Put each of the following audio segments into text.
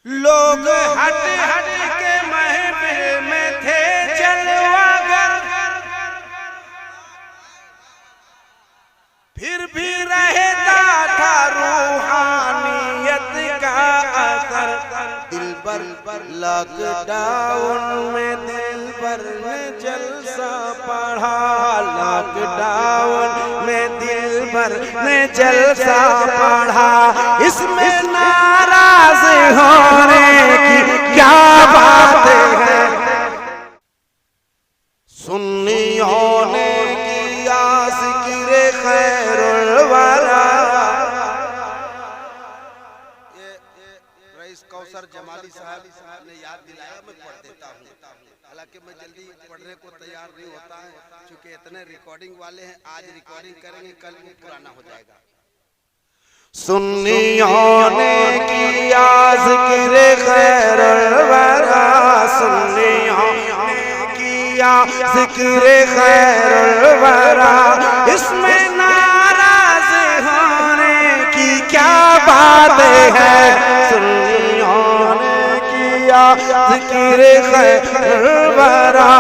लोग हट हट के महफिल में थे जलवागर, फिर भी रहता था रूहानियत का असर। दिलबर लॉकडाउन में दिलबर ने जलसा पढ़ा, लॉकडाउन में दिलबर ने जलसा पढ़ा। इसमें नाराज होने की क्या बात है, सुन्नियों ने किया ज़िक्र खैरुल वरा। ये रईस कौसर जमाली साहब ने याद दिलाया, मैं पढ़ देता हूँ। हालांकि मैं जल्दी पढ़ने को तैयार नहीं होता है, क्योंकि इतने रिकॉर्डिंग वाले हैं। आज रिकॉर्डिंग करेंगे, कल वो पुराना हो जाएगा। सुन्नियों ने किया ज़िक्र खैरुल वरा, सुन्नियों ने किया ज़िक्र खैरुल वरा। इसमें नाराज होने की क्या बात है, सुन्नियों ने किया ज़िक्र खैरुल वरा।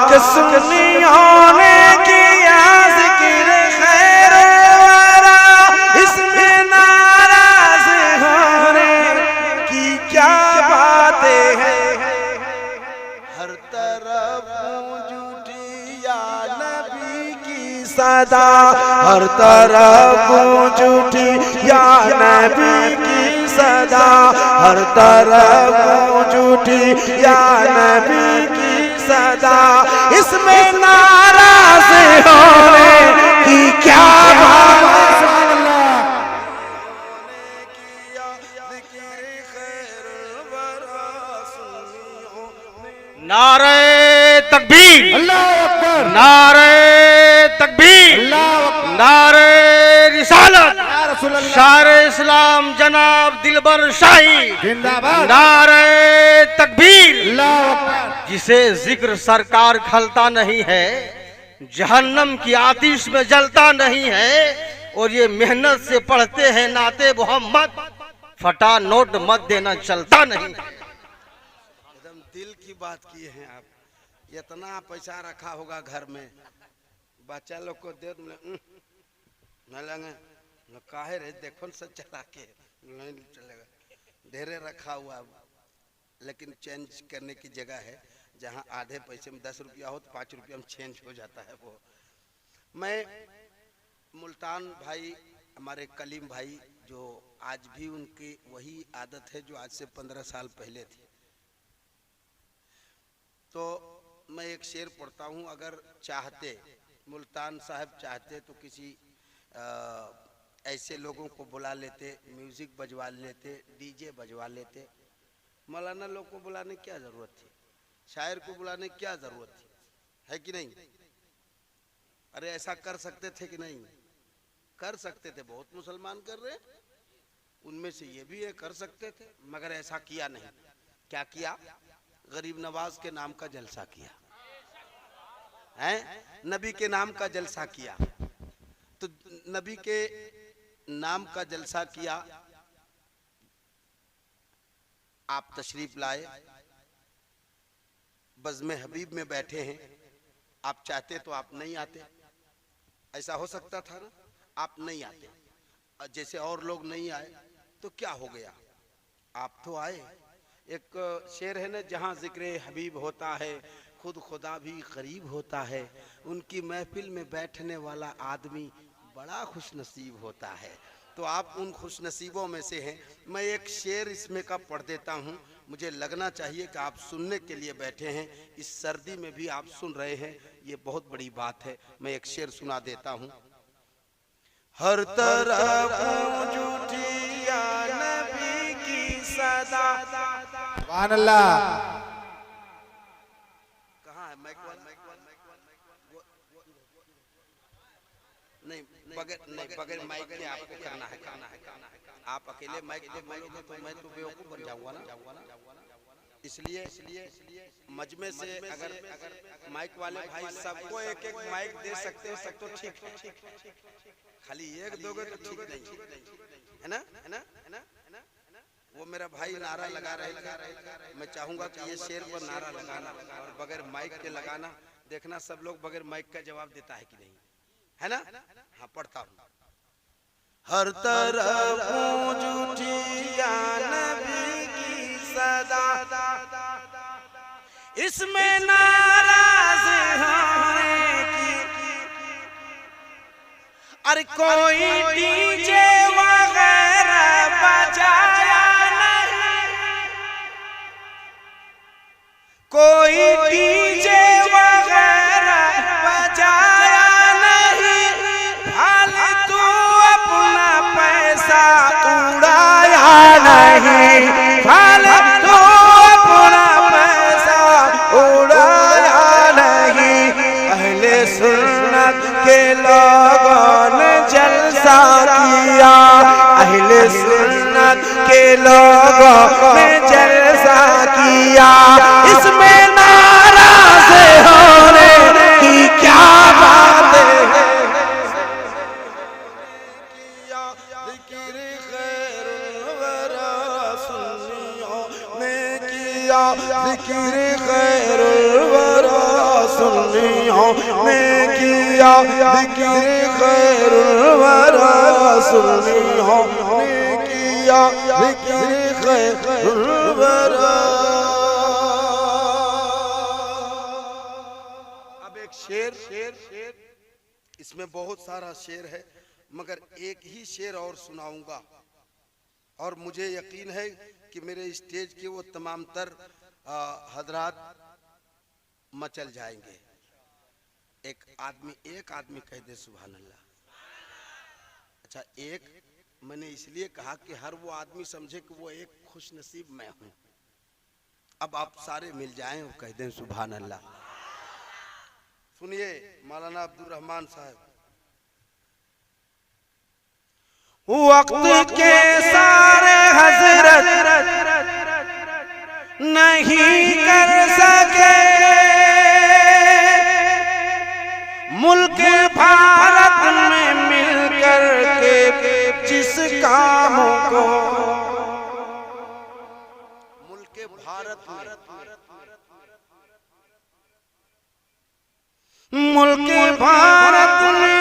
कि सुन्नियों ने किया ज़िक्र खैरुल वरा, इसमें नाराज होने की क्या बात है। हर तरफ झूठी या नबी की सदा, हर तरफ झूठी या नबी की सदा, हर तरफ झूठी या नबी की सदा। इसमें नाराज होने की क्या बात है। नारे तकबीर, अल्लाहु अकबर, नारे तकबीर, अल्लाहु अकबर, नारे रिसालत, शारे इस्लाम जनाब दिलबर शाही जिंदाबाद, नारे तकबीर, अल्लाहु अकबर। जिसे जिक्र सरकार खलता नहीं है, जहन्नम की आतिश में जलता नहीं है, और ये मेहनत से पढ़ते हैं नाते मोहम्मद, फटा नोट मत देना चलता नहीं। दिल की बात किए हैं आप। इतना पैसा रखा होगा घर में, बच्चा लोग को दे न लगे न काहे रे, देखो न सब चला के नहीं चलेगा, ढेरे रखा हुआ। लेकिन चेंज करने की जगह है, जहां आधे पैसे में 10 रुपया हो तो 5 रुपया में चेंज हो जाता है। वो मैं मुल्तान भाई, हमारे कलीम भाई, जो आज भी उनकी वही आदत है जो आज से 15 साल पहले थी। तो मैं एक शेर पढ़ता हूँ। अगर चाहते मुल्तान साहब चाहते तो किसी ऐसे लोगों को बुला लेते, म्यूजिक बजवा लेते, डीजे बजवा लेते। मौलाना लोग को बुलाने की क्या जरूरत थी, शायर को बुलाने की क्या जरूरत थी, है कि नहीं। अरे ऐसा कर सकते थे कि नहीं, कर सकते थे। बहुत मुसलमान कर रहे, उनमें से ये भी है, कर सकते थे, मगर ऐसा किया नहीं। क्या किया, गरीब नवाज के नाम का जलसा किया है, नबी के नाम का जलसा किया। तो नबी के नाम का जलसा किया, आप तशरीफ लाए, बज़्म हबीब में बैठे हैं। आप चाहते तो आप नहीं आते, ऐसा हो सकता था ना, आप नहीं आते। जैसे और लोग नहीं आए तो क्या हो गया, आप तो आए। एक शेर है ना, जहाँ जिक्र हबीब होता है खुद खुदा भी करीब होता है। उनकी महफिल में बैठने वाला आदमी बड़ा खुश नसीब होता है। तो आप उन खुश नसीबों में से हैं। मैं एक शेर इसमें का पढ़ देता हूँ, मुझे लगना चाहिए कि आप सुनने के लिए बैठे हैं, इस सर्दी में भी आप सुन रहे हैं, ये बहुत बड़ी बात है। मैं एक शेर सुना देता हूँ। हर तरफ झूठी या नबी की सदा, सुभान अल्लाह। कहाँ है माइक? नहीं, बगैर माइक के आपको करना है। आप अकेले माइक पे बोलोगे तो मैं तो बेवकूफ बन जाऊंगा ना। इसलिए मजमे से अगर माइक वाले भाई सबको एक एक माइक दे सकते हैं सब तो ठीक है, खाली एक दोगे तो ठीक नहीं है ना। वो मेरा भाई नारा लगा रहे थे, मैं चाहूंगा कि ये शेर पर नारा लगाना और बगैर माइक के लगाना, देखना सब लोग बगैर माइक का जवाब देता है कि नहीं, है ना? हाँ, पढ़ता हूँ। हर तरफ गूंज उठी या नबी की सदा, इसमें नाराज होने की, अरे कोई डीजे वगैरह बजाया नहीं, कोई डीजे वगैरह बजाया नहीं, फालतू अपना पैसा उड़ाया नहीं, फालतू अपना पैसा उड़ाया नहीं। अहले सुन्नत के लोगों ने जलसा किया, अहले सुन्नत के लोगों ने जलसा किया, इसमें नाराज होने की क्या बात है? जिक्र खैरुल वरा सुन्नियों ने किया, जिक्र खैरुल वरा सुन्नियों ने किया, जिक्र खैरुल वरा सुन्नियों ने किया, जिक्र खैरुल वरा। अब एक शेर, इसमें बहुत सारा शेर है मगर एक ही शेर और सुनाऊंगा और मुझे यकीन है कि मेरे स्टेज के वो तमाम तर हजरात मचल जाएंगे। एक आदमी कह दे सुभान अल्लाह। अच्छा, एक मैंने इसलिए कहा कि हर वो आदमी समझे कि वो एक खुश नसीब मैं हूं। अब आप सारे मिल जाएं और कह दें सुभान अल्लाह। सुनिए मौलाना अब्दुल रहमान साहब। वक्त के सारे हजरत नहीं कर सके मुल्क भारत में मिलकर के जिस कामों को, मुल्क भारत में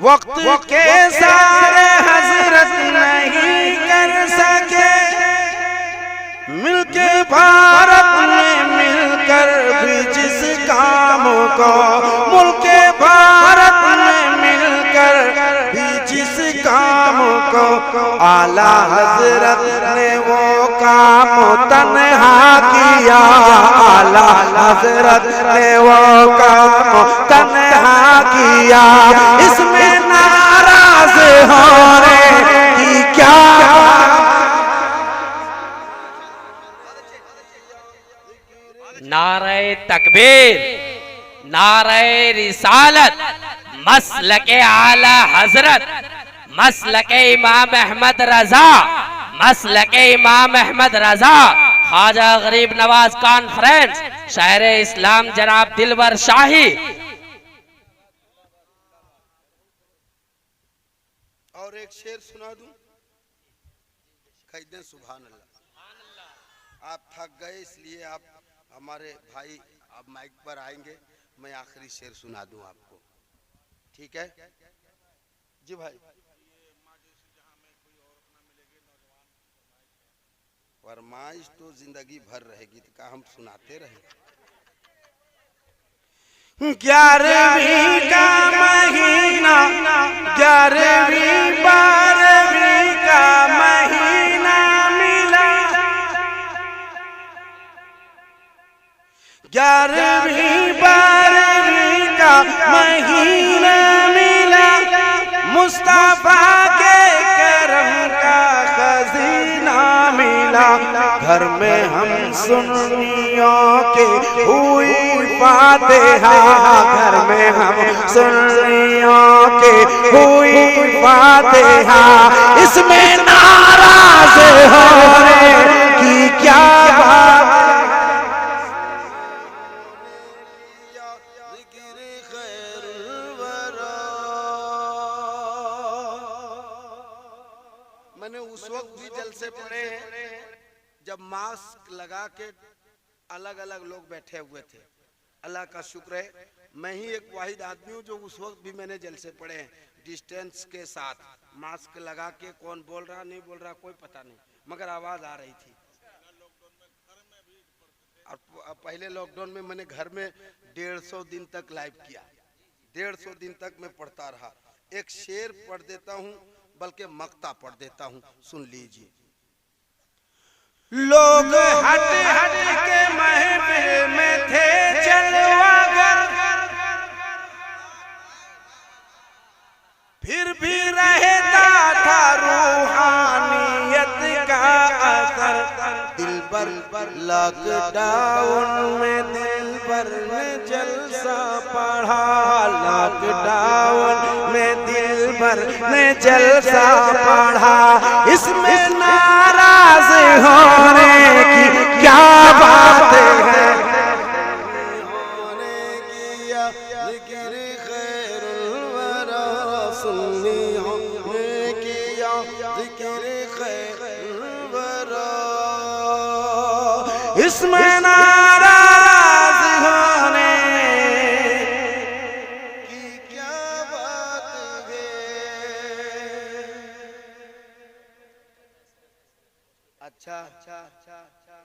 वक्त के सारे हजरत नहीं कर सके, मिलके भारत में मिलकर भी जिस काम को, मुल्के भारत में मिलकर भी जिस काम को, आला हजरत ने वो काम तन्हा किया, आला हजरत ने वो काम तन्हा किया, इसमें नाराज होने की क्या? नारे तकबीर, नारे रिसालत, मसलके आला हजरत, मसलके इमाम अहमद रजा, मसलके इमाम अहमद रजा, ख्वाजा गरीब नवाज कॉन्फ्रेंस, शायर इस्लाम जनाब दिलबर शाही। और एक शेर सुना दूं, कह दें सुभान अल्लाह। आप थक गए इसलिए आप हमारे भाई अब माइक पर आएंगे, मैं आखिरी शेर सुना दूं आपको, ठीक है जी भाई? फरमाइश तो जिंदगी भर रहेगी, तो हम सुनाते रहे। 11वीं का महीना, 11वीं 12वीं का महीना मिला, 11वीं 12वीं का महीना मिला, मुस्तफा के करम का खजीना मिला, घर में हम सुन्नियों के हुई फातिहा, घर में हम सुन्नियों के हुई फातिहा, इसमें नाराज होने की क्या बात? मैंने उस वक्त भी जलसे पड़े हैं जब मास्क लगा के अलग अलग लोग बैठे हुए थे। अल्लाह का शुक्र है मैं ही एक वाहिद आदमी हूँ जो उस वक्त भी मैंने जलसे पड़े हैं डिस्टेंस के साथ, मास्क लगा के। कौन बोल रहा नहीं बोल रहा कोई पता नहीं, मगर आवाज आ रही थी। और पहले लॉकडाउन में मैंने घर में 150 दिन तक लाइव किया, 150 दिन तक मैं पढ़ता रहा। एक शेर पढ़ देता हूँ, बल्कि मक्ता पढ़ देता हूँ, सुन लीजिए। लोग हट हट के महफिल में थे जलवागर, फिर भी रहता था रूहानियत का असर। दिलबर लॉकडाउन में दिलबर ने जलसा पढ़ा, लॉकडाउन में दिलबर ने जलसा पढ़ा। इसमें नाराज होने की क्या बात है, होने की या जिक्र खैरुल वरा, सुन्नी होने की या जिक्र खैरुल वरा। इसमें नाराज होने की क्या बात है। अच्छा अच्छा अच्छा अच्छा